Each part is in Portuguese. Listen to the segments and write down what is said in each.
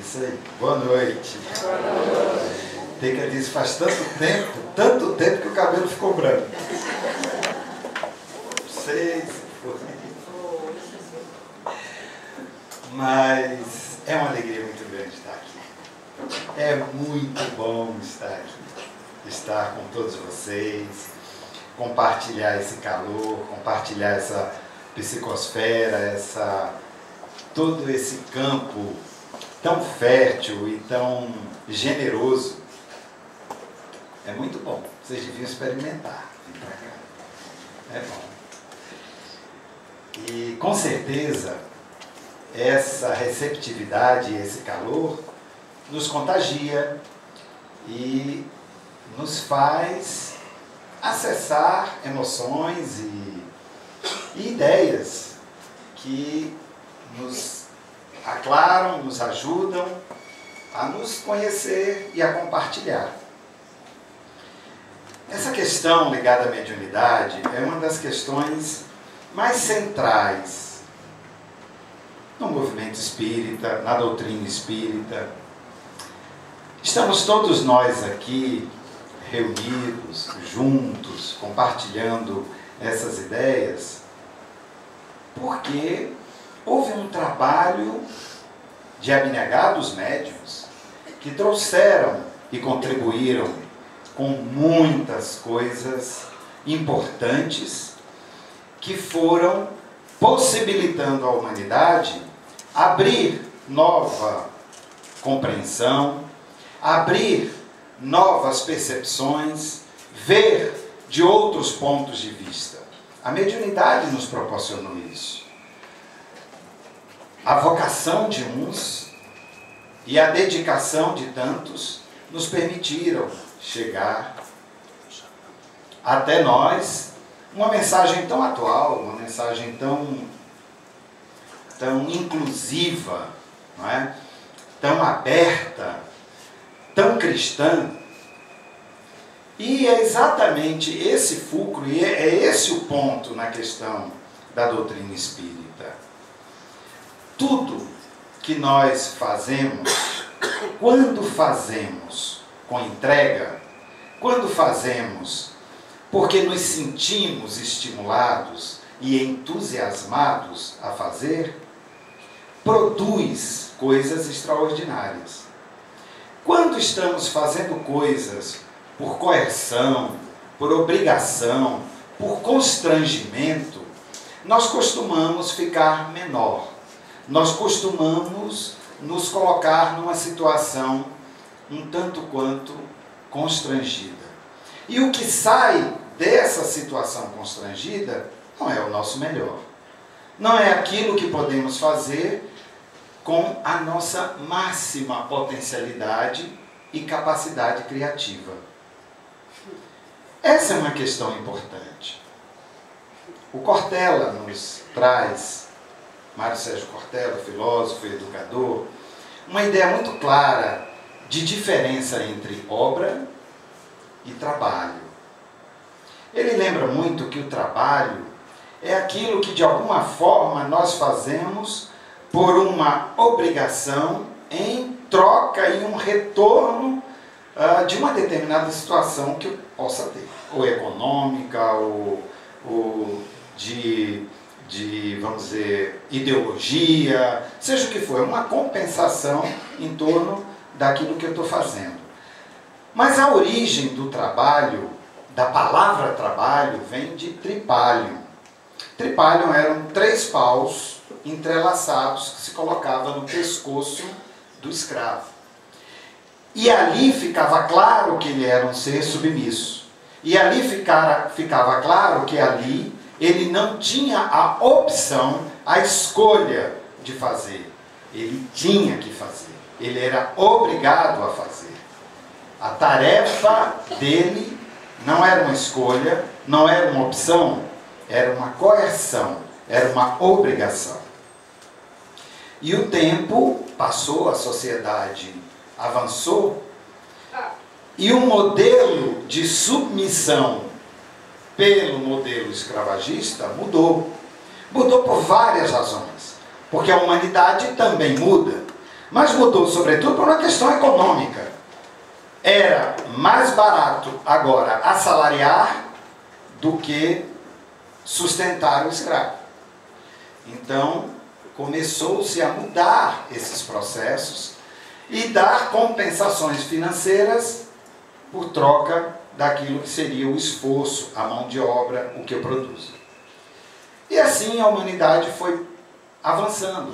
Isso aí. Boa noite. Teca disse, faz tanto tempo que o cabelo ficou branco. Não sei se foi. Mas é uma alegria muito grande estar aqui. É muito bom estar aqui. Estar com todos vocês, compartilhar esse calor, compartilhar essa psicosfera, todo esse campo tão fértil e tão generoso. É muito bom. Vocês deviam experimentar. Vem pra cá. É bom. E com certeza essa receptividade, esse calor nos contagia e nos faz acessar emoções e ideias que nos aclaram, nos ajudam a nos conhecer e a compartilhar. Essa questão ligada à mediunidade é uma das questões mais centrais no movimento espírita, na doutrina espírita. Estamos todos nós aqui reunidos, juntos, compartilhando essas ideias, porque houve um trabalho de abnegados médiuns que trouxeram e contribuíram com muitas coisas importantes que foram possibilitando à humanidade abrir nova compreensão, abrir novas percepções, ver de outros pontos de vista. A mediunidade nos proporcionou isso. A vocação de uns e a dedicação de tantos nos permitiram chegar até nós uma mensagem tão atual, uma mensagem tão inclusiva, não é? Tão aberta, tão cristã. E é exatamente esse fulcro, e é esse o ponto na questão da doutrina espírita. Tudo que nós fazemos, quando fazemos com entrega, quando fazemos porque nos sentimos estimulados e entusiasmados a fazer, produz coisas extraordinárias. Quando estamos fazendo coisas por coerção, por obrigação, por constrangimento, nós costumamos ficar menor. Nós costumamos nos colocar numa situação um tanto quanto constrangida. E o que sai dessa situação constrangida não é o nosso melhor. Não é aquilo que podemos fazer com a nossa máxima potencialidade e capacidade criativa. Essa é uma questão importante. O Cortella nos traz, Mário Sérgio Cortella, filósofo e educador, uma ideia muito clara de diferença entre obra e trabalho. Ele lembra muito que o trabalho é aquilo que de alguma forma nós fazemos por uma obrigação em troca e um retorno de uma determinada situação que eu possa ter, ou econômica, ou de vamos dizer, ideologia, seja o que for, uma compensação em torno daquilo que eu estou fazendo. Mas a origem do trabalho, da palavra trabalho, vem de tripalium. Tripalium eram 3 paus entrelaçados que se colocavam no pescoço do escravo. E ali ficava claro que ele era um ser submisso. E ali ficava claro que ali ele não tinha a opção, a escolha de fazer. Ele tinha que fazer. Ele era obrigado a fazer. A tarefa dele não era uma escolha, não era uma opção, era uma coerção, era uma obrigação. E o tempo passou, a sociedade avançou, e o modelo de submissão pelo modelo escravagista mudou. Mudou por várias razões, porque a humanidade também muda. Mas mudou, sobretudo, por uma questão econômica. Era mais barato agora assalariar do que sustentar o escravo. Então, começou-se a mudar esses processos e dar compensações financeiras por troca daquilo que seria o esforço, a mão de obra, o que eu produzo. E assim a humanidade foi avançando.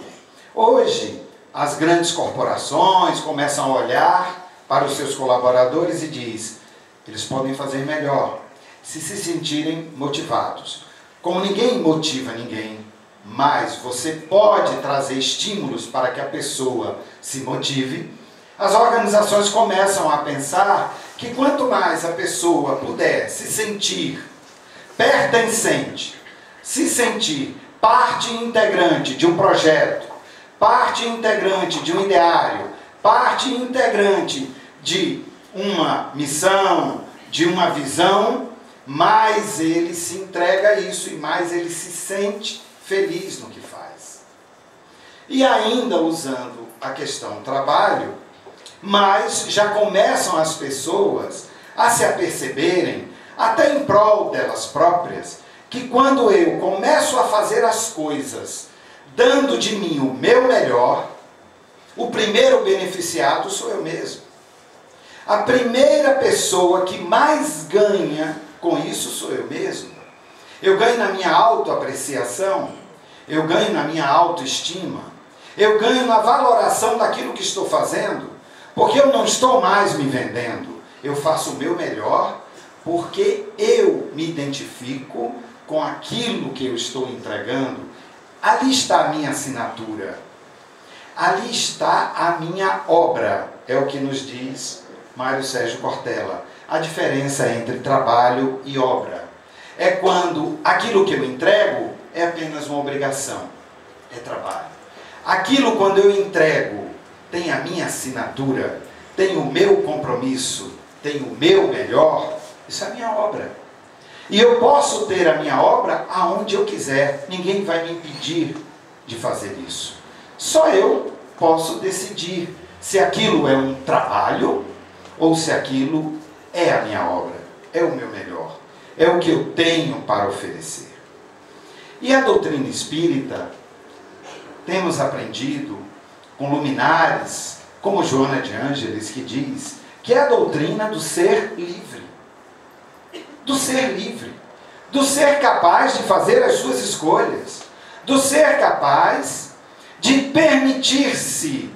Hoje, as grandes corporações começam a olhar para os seus colaboradores e diz: eles podem fazer melhor, se sentirem motivados. Como ninguém motiva ninguém, mas você pode trazer estímulos para que a pessoa se motive, as organizações começam a pensar que quanto mais a pessoa puder se sentir pertencente, se sentir parte integrante de um projeto, parte integrante de um ideário, parte integrante de uma missão, de uma visão, mais ele se entrega a isso e mais ele se sente feliz no que faz. E ainda usando a questão trabalho, mas já começam as pessoas a se aperceberem, até em prol delas próprias, que quando eu começo a fazer as coisas dando de mim o meu melhor, o primeiro beneficiado sou eu mesmo. A primeira pessoa que mais ganha com isso sou eu mesmo. Eu ganho na minha autoapreciação, eu ganho na minha autoestima, eu ganho na valoração daquilo que estou fazendo, porque eu não estou mais me vendendo, eu faço o meu melhor, porque eu me identifico com aquilo que eu estou entregando. Ali está a minha assinatura, ali está a minha obra, é o que nos diz Mário Sérgio Cortella. A diferença entre trabalho e obra é quando aquilo que eu entrego é apenas uma obrigação, é trabalho. Aquilo quando eu entrego tem a minha assinatura, tem o meu compromisso, tem o meu melhor, isso é a minha obra. E eu posso ter a minha obra aonde eu quiser, ninguém vai me impedir de fazer isso. Só eu posso decidir se aquilo é um trabalho ou se aquilo é a minha obra, é o meu melhor, é o que eu tenho para oferecer. E a doutrina espírita, temos aprendido com luminares, como Joana de Ângeles, que diz que é a doutrina do ser livre. Do ser livre, do ser capaz de fazer as suas escolhas, do ser capaz de permitir-se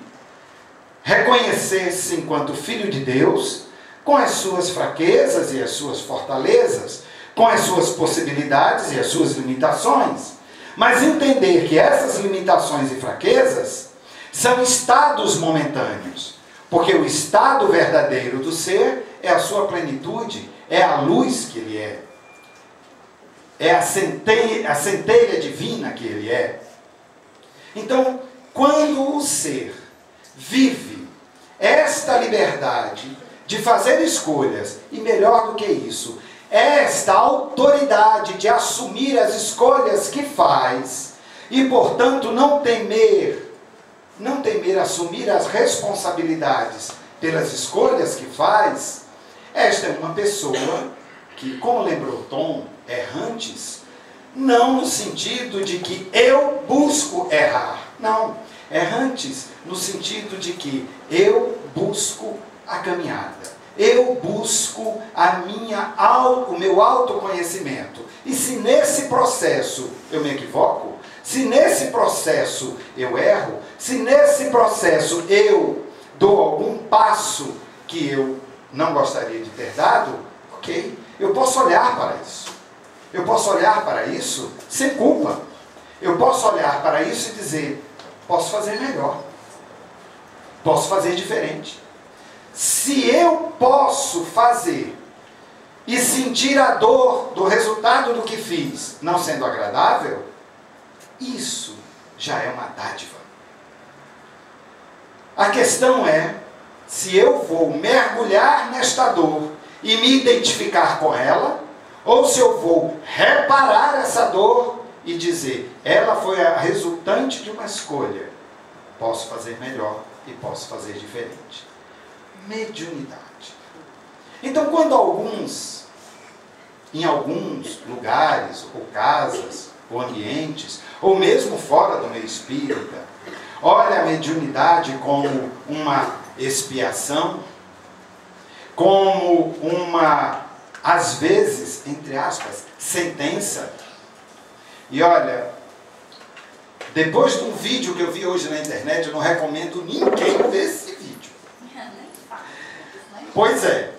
reconhecer-se enquanto filho de Deus, com as suas fraquezas e as suas fortalezas, com as suas possibilidades e as suas limitações, mas entender que essas limitações e fraquezas são estados momentâneos, porque o estado verdadeiro do ser é a sua plenitude, é a luz que ele é a centelha divina que ele é. Então, quando o ser vive esta liberdade de fazer escolhas, e melhor do que isso, esta autoridade de assumir as escolhas que faz, e portanto não temer assumir as responsabilidades pelas escolhas que faz, esta é uma pessoa que, como lembrou Tom, errantes, não no sentido de que eu busco errar, não, errantes no sentido de que eu busco a caminhada, eu busco o meu autoconhecimento, e se nesse processo eu me equivoco, se nesse processo eu erro, se nesse processo eu dou algum passo que eu não gostaria de ter dado, ok, eu posso olhar para isso. Eu posso olhar para isso sem culpa. Eu posso olhar para isso e dizer, posso fazer melhor. Posso fazer diferente. Se eu posso fazer e sentir a dor do resultado do que fiz não sendo agradável, isso já é uma dádiva. A questão é se eu vou mergulhar nesta dor e me identificar com ela, ou se eu vou reparar essa dor e dizer, ela foi a resultante de uma escolha, posso fazer melhor, e posso fazer diferente. Mediunidade. Então, quando alguns, em alguns lugares, ou casas, ou ambientes, ou mesmo fora do meio espírita, olha a mediunidade como uma expiação, como uma, às vezes, entre aspas, sentença. E olha, depois de um vídeo que eu vi hoje na internet, eu não recomendo ninguém ver esse vídeo. Pois é,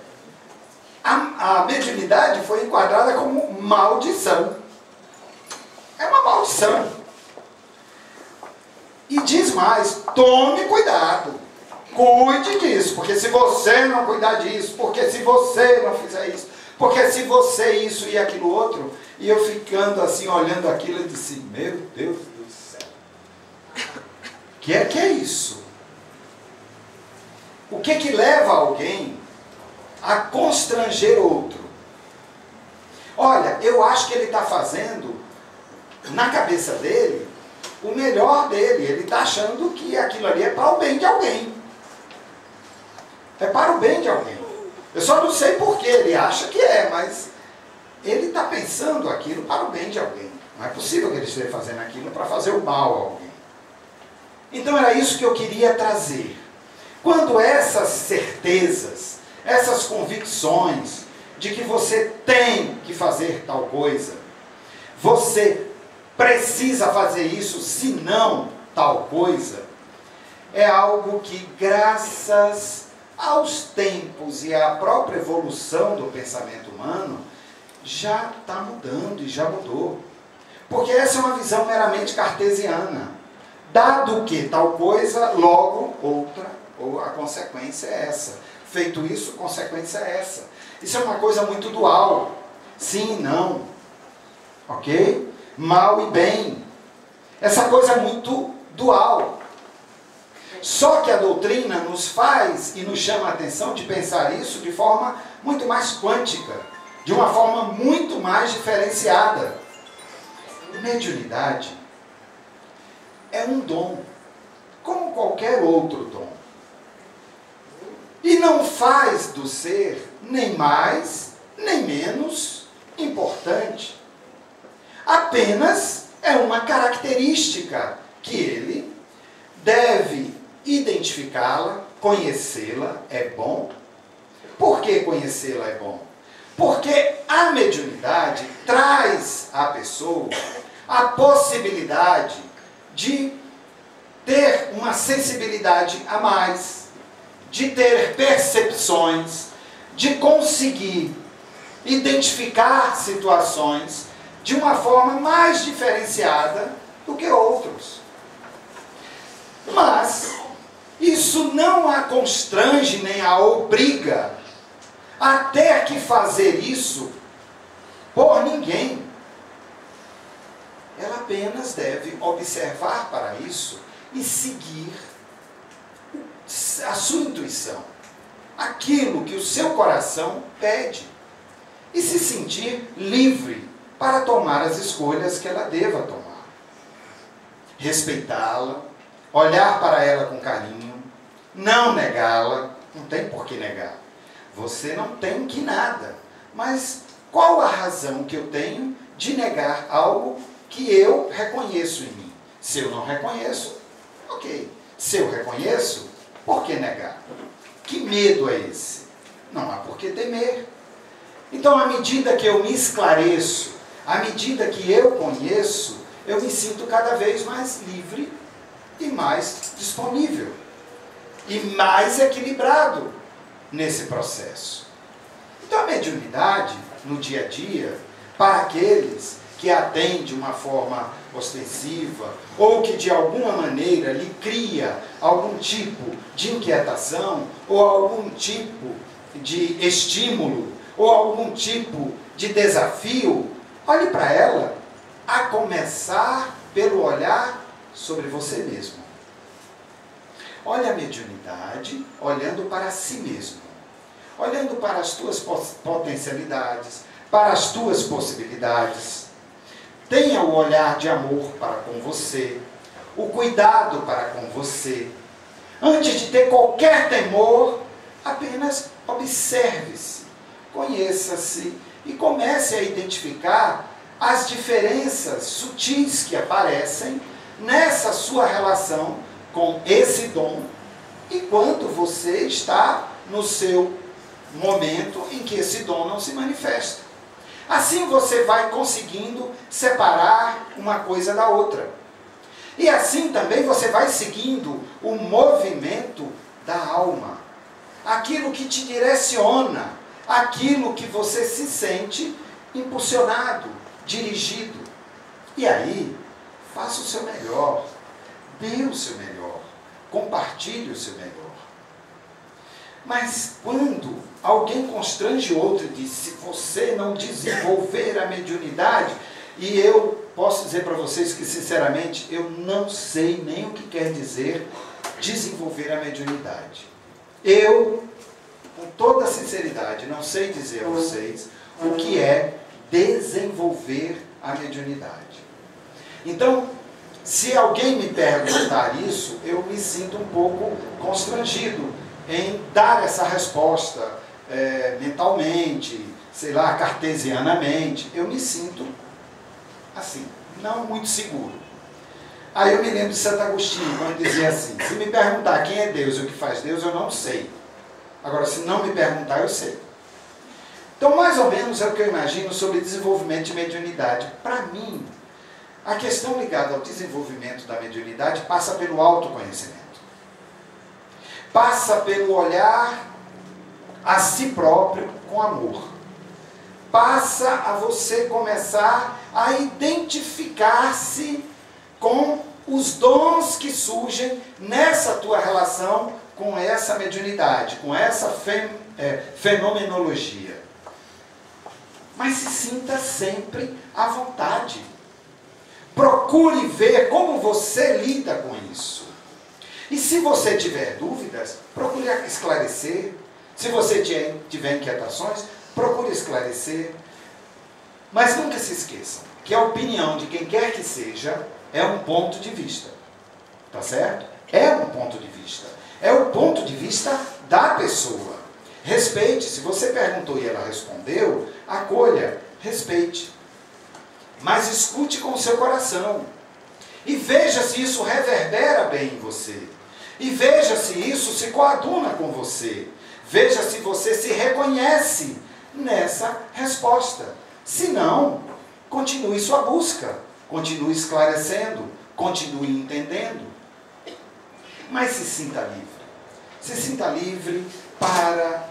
a mediunidade foi enquadrada como maldição. É uma maldição. E diz mais, tome cuidado, cuide disso, porque se você não cuidar disso, porque se você não fizer isso, porque se você isso e aquilo outro, e eu ficando assim, olhando aquilo, eu disse, meu Deus do céu, que é isso? O que leva alguém a constranger outro? Olha, eu acho que ele está fazendo, na cabeça dele, o melhor dele. Ele está achando que aquilo ali é para o bem de alguém. É para o bem de alguém. Eu só não sei por que ele acha que é, mas ele está pensando aquilo para o bem de alguém. Não é possível que ele esteja fazendo aquilo para fazer o mal a alguém. Então era isso que eu queria trazer. Quando essas certezas, essas convicções de que você tem que fazer tal coisa, você precisa fazer isso, senão tal coisa, é algo que, graças aos tempos e à própria evolução do pensamento humano, já está mudando e já mudou. Porque essa é uma visão meramente cartesiana. Dado que tal coisa, logo outra, ou a consequência é essa. Feito isso, consequência é essa. Isso é uma coisa muito dual. Sim e não. Ok? Mal e bem. Essa coisa é muito dual. Só que a doutrina nos faz e nos chama a atenção de pensar isso de forma muito mais quântica, de uma forma muito mais diferenciada. Mediunidade é um dom, como qualquer outro dom. E não faz do ser nem mais, nem menos importante. Apenas é uma característica que ele deve identificá-la, conhecê-la é bom. Por que conhecê-la é bom? Porque a mediunidade traz à pessoa a possibilidade de ter uma sensibilidade a mais, de ter percepções, de conseguir identificar situações de uma forma mais diferenciada do que outros. Mas isso não a constrange nem a obriga a ter que fazer isso por ninguém. Ela apenas deve observar para isso e seguir a sua intuição, aquilo que o seu coração pede, e se sentir livre para tomar as escolhas que ela deva tomar. Respeitá-la, olhar para ela com carinho, não negá-la, não tem por que negar. Você não tem que nada, mas qual a razão que eu tenho de negar algo que eu reconheço em mim? Se eu não reconheço, ok. Se eu reconheço, por que negar? Que medo é esse? Não há por que temer. Então, à medida que eu me esclareço, à medida que eu conheço, eu me sinto cada vez mais livre e mais disponível. E mais equilibrado nesse processo. Então, a mediunidade, no dia a dia, para aqueles que a têm de uma forma ostensiva, ou que de alguma maneira lhe cria algum tipo de inquietação, ou algum tipo de estímulo, ou algum tipo de desafio, olhe para ela, a começar pelo olhar sobre você mesmo. Olha a mediunidade olhando para si mesmo, olhando para as tuas potencialidades, para as tuas possibilidades. Tenha o olhar de amor para com você, o cuidado para com você. Antes de ter qualquer temor, apenas observe-se, conheça-se e comece a identificar as diferenças sutis que aparecem nessa sua relação com esse dom, enquanto você está no seu momento em que esse dom não se manifesta. Assim você vai conseguindo separar uma coisa da outra. E assim também você vai seguindo o movimento da alma. Aquilo que te direciona, aquilo que você se sente impulsionado, dirigido. E aí, faça o seu melhor, dê o seu melhor, compartilhe o seu melhor. Mas quando alguém constrange outro e diz, se você não desenvolver a mediunidade, e eu posso dizer para vocês que, sinceramente, eu não sei nem o que quer dizer desenvolver a mediunidade. Eu, com toda sinceridade, não sei dizer a vocês o que é desenvolver a mediunidade. Então, se alguém me perguntar isso, eu me sinto um pouco constrangido em dar essa resposta mentalmente, sei lá, cartesianamente. Eu me sinto assim, não muito seguro. Aí eu me lembro de Santo Agostinho, quando dizia assim, se me perguntar quem é Deus e o que faz Deus, eu não sei. Agora, se não me perguntar, eu sei. Então, mais ou menos é o que eu imagino sobre desenvolvimento de mediunidade. Para mim, a questão ligada ao desenvolvimento da mediunidade passa pelo autoconhecimento. Passa pelo olhar a si próprio com amor. Passa a você começar a identificar-se com os dons que surgem nessa tua relação com essa mediunidade, com essa fenomenologia. Mas se sinta sempre à vontade. Procure ver como você lida com isso. E se você tiver dúvidas, procure esclarecer. Se você tiver inquietações, procure esclarecer. Mas nunca se esqueçam que a opinião de quem quer que seja é um ponto de vista. Tá certo? É um ponto de vista. É o ponto de vista da pessoa. Respeite. Se você perguntou e ela respondeu, acolha, respeite. Mas escute com o seu coração. E veja se isso reverbera bem em você. E veja se isso se coaduna com você. Veja se você se reconhece nessa resposta. Se não, continue sua busca. Continue esclarecendo. Continue entendendo. Mas se sinta livre. Se sinta livre para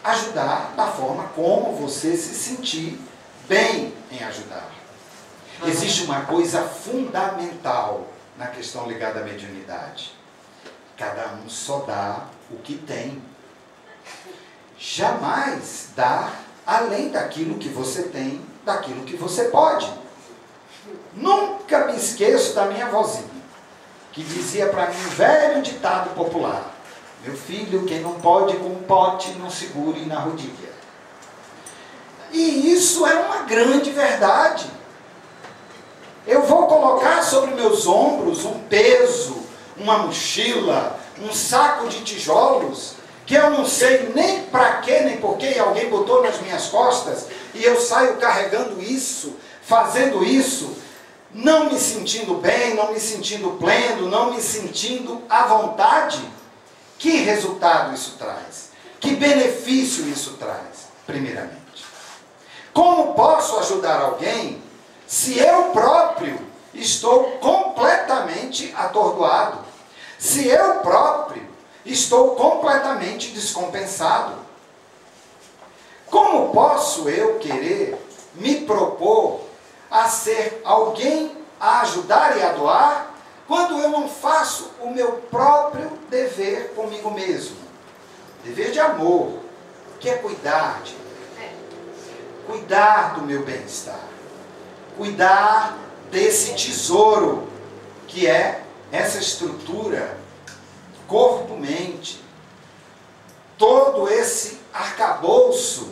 ajudar da forma como você se sentir bem em ajudar. Existe uma coisa fundamental na questão ligada à mediunidade. Cada um só dá o que tem. Jamais dá além daquilo que você tem, daquilo que você pode. Nunca me esqueço da minha avózinha, que dizia para mim um velho ditado popular: meu filho, quem não pode com um pote, não segure na rodilha. E isso é uma grande verdade. Eu vou colocar sobre meus ombros um peso, uma mochila, um saco de tijolos, que eu não sei nem para quê, nem por quê, alguém botou nas minhas costas, e eu saio carregando isso, fazendo isso, não me sentindo bem, não me sentindo pleno, não me sentindo à vontade. Que resultado isso traz? Que benefício isso traz, primeiramente? Como posso ajudar alguém se eu próprio estou completamente atordoado? Se eu próprio estou completamente descompensado? Como posso eu querer me propor a ser alguém a ajudar e a doar, quando eu não faço o meu próprio dever comigo mesmo? Dever de amor, que é cuidar de mim. Cuidar do meu bem-estar. Cuidar desse tesouro, que é essa estrutura, corpo-mente. Todo esse arcabouço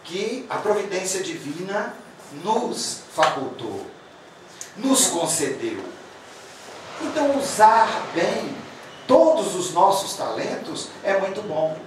que a providência divina nos facultou, nos concedeu. Então, usar bem todos os nossos talentos, é muito bom.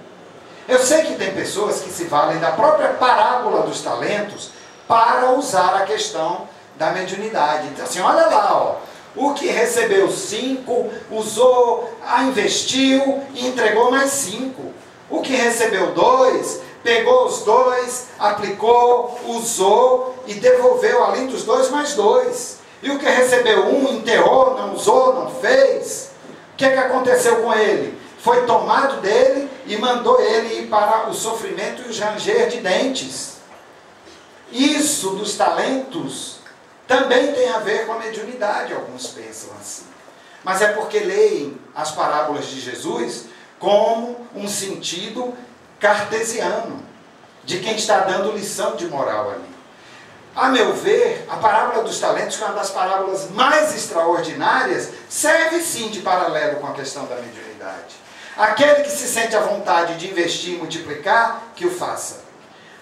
Eu sei que tem pessoas que se valem da própria parábola dos talentos para usar a questão da mediunidade. Então assim, olha lá, ó, o que recebeu 5, usou, investiu e entregou mais 5. O que recebeu 2, pegou os 2, aplicou, usou e devolveu além dos 2 mais 2. E o que recebeu 1, enterrou, não usou, não fez. O que aconteceu com ele? Foi tomado dele e mandou ele ir para o sofrimento e o ranger de dentes. Isso dos talentos também tem a ver com a mediunidade, alguns pensam assim. Mas é porque leem as parábolas de Jesus como um sentido cartesiano, de quem está dando lição de moral ali. A meu ver, a parábola dos talentos, que é uma das parábolas mais extraordinárias, serve sim de paralelo com a questão da mediunidade. Aquele que se sente à vontade de investir e multiplicar, que o faça.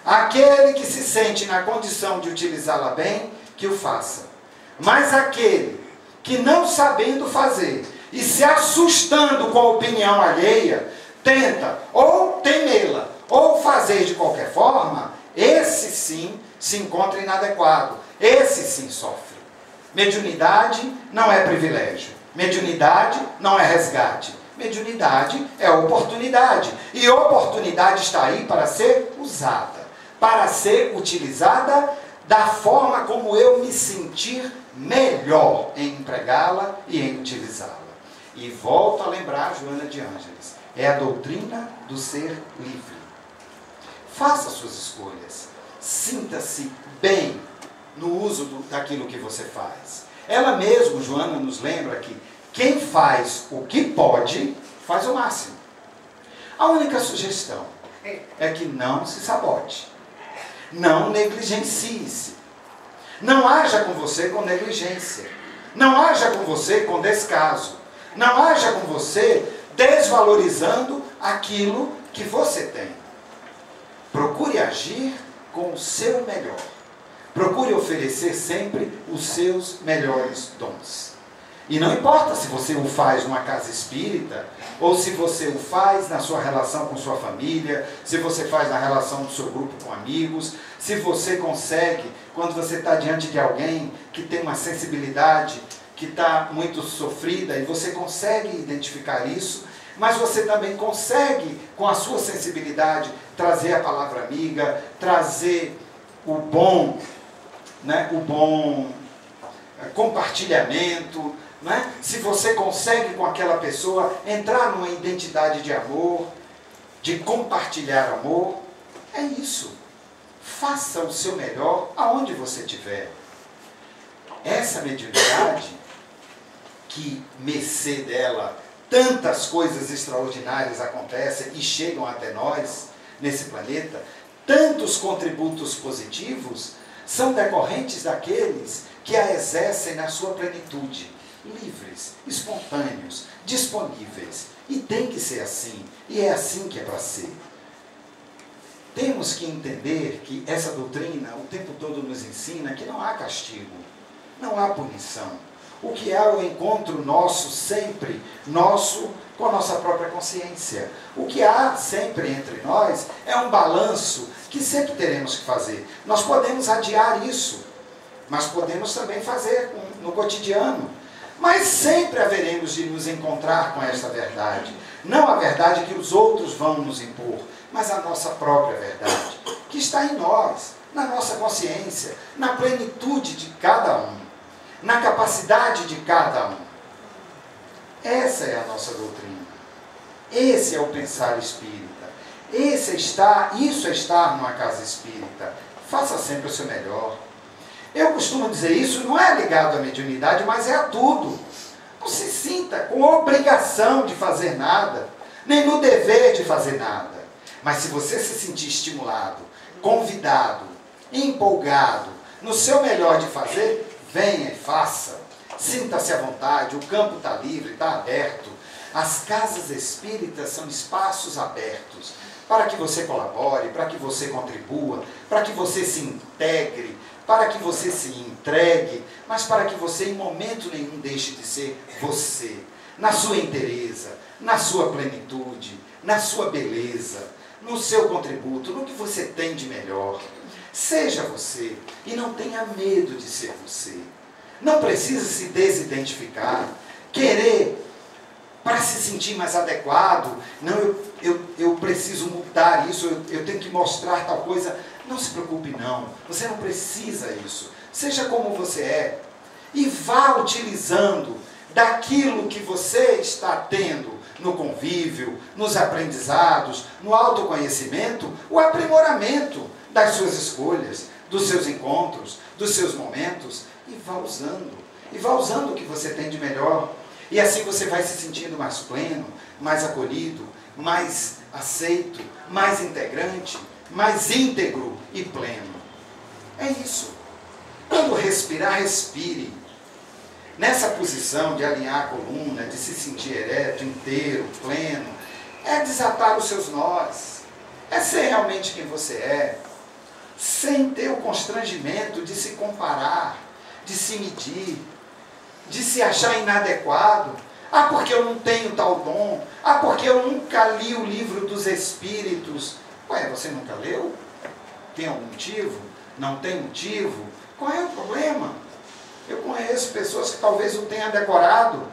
Aquele que se sente na condição de utilizá-la bem, que o faça. Mas aquele que não sabendo fazer e se assustando com a opinião alheia, tenta ou temê-la ou fazer de qualquer forma, esse sim se encontra inadequado. Esse sim sofre. Mediunidade não é privilégio. Mediunidade não é resgate. Mediunidade é oportunidade. E oportunidade está aí para ser usada, para ser utilizada da forma como eu me sentir melhor em empregá-la e em utilizá-la. E volto a lembrar Joana de Ângeles, é a doutrina do ser livre. Faça suas escolhas, sinta-se bem no uso daquilo que você faz. Ela mesma, Joana, nos lembra que quem faz o que pode, faz o máximo. A única sugestão é que não se sabote. Não negligencie-se. Não haja com você com negligência. Não haja com você com descaso. Não haja com você desvalorizando aquilo que você tem. Procure agir com o seu melhor. Procure oferecer sempre os seus melhores dons. E não importa se você o faz numa casa espírita, ou se você o faz na sua relação com sua família, se você faz na relação do seu grupo com amigos, se você consegue, quando você está diante de alguém que tem uma sensibilidade, que está muito sofrida, e você consegue identificar isso, mas você também consegue, com a sua sensibilidade, trazer a palavra amiga, trazer o bom compartilhamento, né? Se você consegue com aquela pessoa entrar numa identidade de amor, de compartilhar amor, é isso. Faça o seu melhor aonde você estiver. Essa mediunidade, que mercê dela, tantas coisas extraordinárias acontecem e chegam até nós, nesse planeta, tantos contributos positivos, são decorrentes daqueles que a exercem na sua plenitude, livres, espontâneos, disponíveis. E tem que ser assim, e é assim que é para ser. Temos que entender que essa doutrina o tempo todo nos ensina que não há castigo, não há punição. O que há é o encontro nosso, sempre nosso, com a nossa própria consciência. O que há sempre entre nós é um balanço que sempre teremos que fazer. Nós podemos adiar isso, mas podemos também fazer no cotidiano. Mas sempre haveremos de nos encontrar com esta verdade. Não a verdade que os outros vão nos impor, mas a nossa própria verdade, que está em nós, na nossa consciência, na plenitude de cada um, na capacidade de cada um. Essa é a nossa doutrina. Esse é o pensar espírita. Isso é estar numa casa espírita. Faça sempre o seu melhor. Eu costumo dizer isso, não é ligado à mediunidade, mas é a tudo. Não se sinta com obrigação de fazer nada, nem no dever de fazer nada. Mas se você se sentir estimulado, convidado, empolgado, no seu melhor de fazer, venha e faça. Sinta-se à vontade, o campo está livre, está aberto. As casas espíritas são espaços abertos para que você colabore, para que você contribua, para que você se integre, para que você se entregue, mas para que você em momento nenhum deixe de ser você. na sua inteireza, na sua plenitude, na sua beleza, no seu contributo, no que você tem de melhor. Seja você e não tenha medo de ser você. Não precisa se desidentificar, querer para se sentir mais adequado. Não, eu preciso mudar isso, eu tenho que mostrar tal coisa. Não se preocupe não, você não precisa isso. Seja como você é e vá utilizando daquilo que você está tendo no convívio, nos aprendizados, no autoconhecimento, o aprimoramento das suas escolhas, dos seus encontros, dos seus momentos, e vá usando o que você tem de melhor. E assim você vai se sentindo mais pleno, mais acolhido, mais aceito, mais integrante, mais íntegro e pleno. É isso. Quando respirar, respire. Nessa posição de alinhar a coluna, de se sentir ereto, inteiro, pleno, é desatar os seus nós, é ser realmente quem você é, sem ter o constrangimento de se comparar, de se medir, de se achar inadequado. Ah, porque eu não tenho tal dom. Ah, porque eu nunca li o livro dos Espíritos. Ué, você nunca leu? Tem algum motivo? Não tem motivo? Qual é o problema? Eu conheço pessoas que talvez o tenham decorado,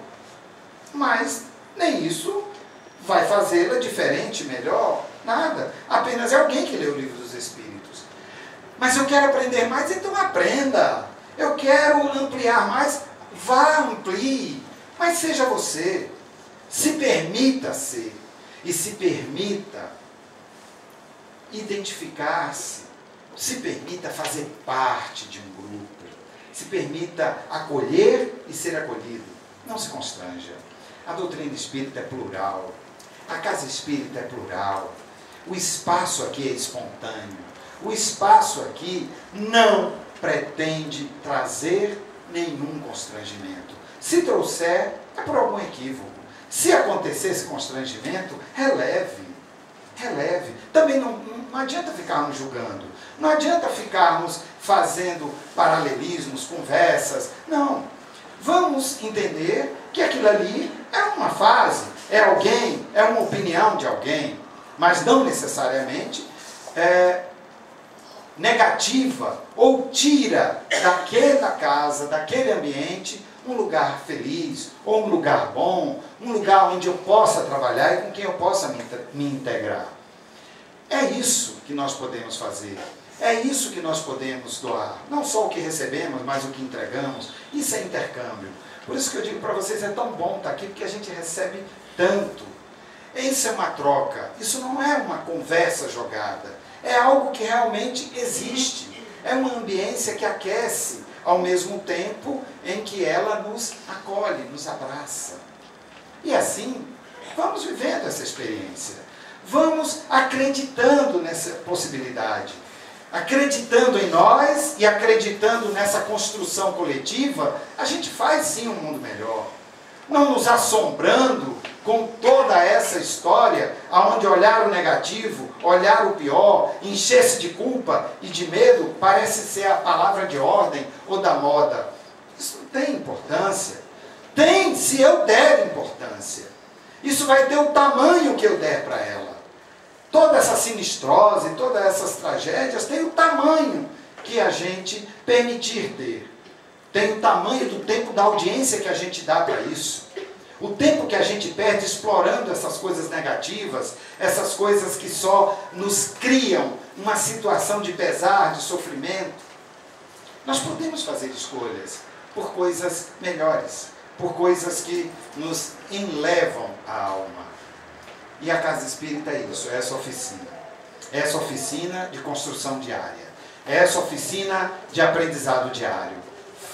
mas nem isso vai fazê-la diferente, melhor, nada. Apenas é alguém que lê o livro dos Espíritos. Mas eu quero aprender mais, então aprenda. Eu quero ampliar mais, vá, amplie. Mas seja você. Se permita ser. E se permita identificar-se. Se permita fazer parte de um grupo. Se permita acolher e ser acolhido. Não se constranja. A doutrina espírita é plural. A casa espírita é plural. O espaço aqui é espontâneo. O espaço aqui não pretende trazer nenhum constrangimento. Se trouxer, é por algum equívoco. Se acontecer esse constrangimento, releve. Releve. Também não adianta ficarmos julgando. Não adianta ficarmos fazendo paralelismos, conversas. Não. Vamos entender que aquilo ali é uma fase, é alguém, é uma opinião de alguém, mas não necessariamente negativa ou tira daquela casa, daquele ambiente, um lugar feliz, ou um lugar bom, um lugar onde eu possa trabalhar e com quem eu possa me integrar. É isso que nós podemos fazer. É isso que nós podemos doar. Não só o que recebemos, mas o que entregamos. Isso é intercâmbio. Por isso que eu digo para vocês, é tão bom estar aqui, porque a gente recebe tanto. Isso é uma troca. Isso não é uma conversa jogada. É algo que realmente existe. É uma ambiência que aquece, ao mesmo tempo em que ela nos acolhe, nos abraça. E assim, vamos vivendo essa experiência. Vamos acreditando nessa possibilidade. Acreditando em nós e acreditando nessa construção coletiva, a gente faz sim um mundo melhor. Não nos assombrando com toda essa história, onde olhar o negativo, olhar o pior, encher-se de culpa e de medo, parece ser a palavra de ordem ou da moda. Isso não tem importância. Tem, se eu der importância. Isso vai ter o tamanho que eu der para ela. Toda essa sinistrose, todas essas tragédias têm o tamanho que a gente permitir ter. Tem o tamanho do tempo da audiência que a gente dá para isso. O tempo que a gente perde explorando essas coisas negativas, essas coisas que só nos criam uma situação de pesar, de sofrimento. Nós podemos fazer escolhas por coisas melhores, por coisas que nos enlevam a alma. E a Casa Espírita é isso, é essa oficina. É essa oficina de construção diária. É essa oficina de aprendizado diário.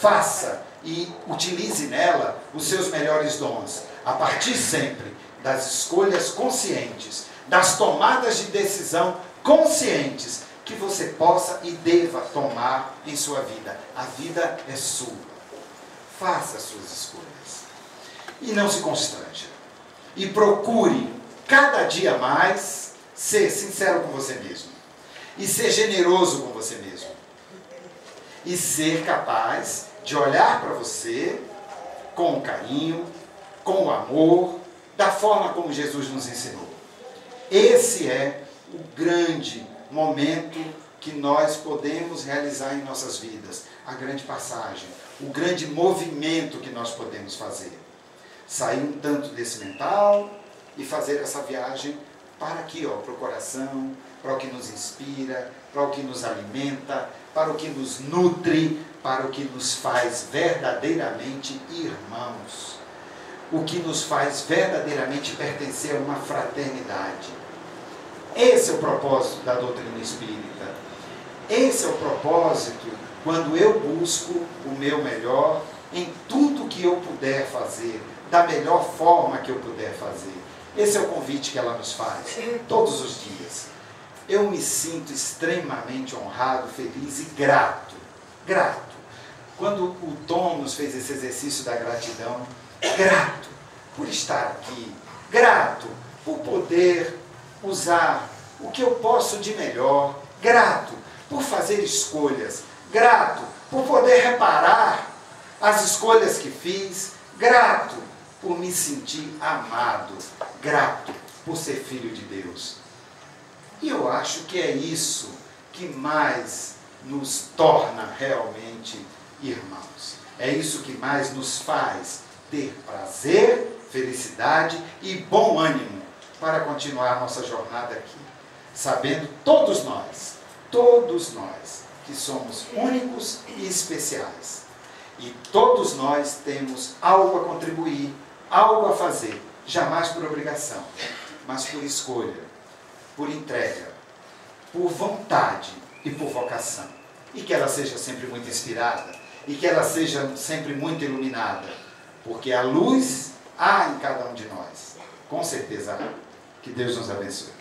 Faça e utilize nela os seus melhores dons, a partir sempre das escolhas conscientes, das tomadas de decisão conscientes que você possa e deva tomar em sua vida. A vida é sua. Faça as suas escolhas. E não se constranja. E procure cada dia mais ser sincero com você mesmo. E ser generoso com você mesmo. E ser capaz de olhar para você com carinho, com o amor, da forma como Jesus nos ensinou. Esse é o grande momento que nós podemos realizar em nossas vidas, a grande passagem, o grande movimento que nós podemos fazer. Sair um tanto desse mental e fazer essa viagem para aqui, para o coração, para o que nos inspira, para o que nos alimenta, para o que nos nutre, para o que nos faz verdadeiramente irmãos. O que nos faz verdadeiramente pertencer a uma fraternidade. Esse é o propósito da doutrina espírita. Esse é o propósito quando eu busco o meu melhor em tudo que eu puder fazer, da melhor forma que eu puder fazer. Esse é o convite que ela nos faz, todos os dias. Eu me sinto extremamente honrado, feliz e grato. Grato. Quando o Tom nos fez esse exercício da gratidão, grato por estar aqui, grato por poder usar o que eu posso de melhor, grato por fazer escolhas, grato por poder reparar as escolhas que fiz, grato por me sentir amado, grato por ser filho de Deus. E eu acho que é isso que mais nos torna realmente irmãos. É isso que mais nos faz ter prazer, felicidade e bom ânimo para continuar nossa jornada aqui. Sabendo todos nós, que somos únicos e especiais. E todos nós temos algo a contribuir, algo a fazer, jamais por obrigação, mas por escolha, por entrega, por vontade e por vocação. E que ela seja sempre muito inspirada, e que ela seja sempre muito iluminada, porque a luz há em cada um de nós. Com certeza há. Que Deus nos abençoe.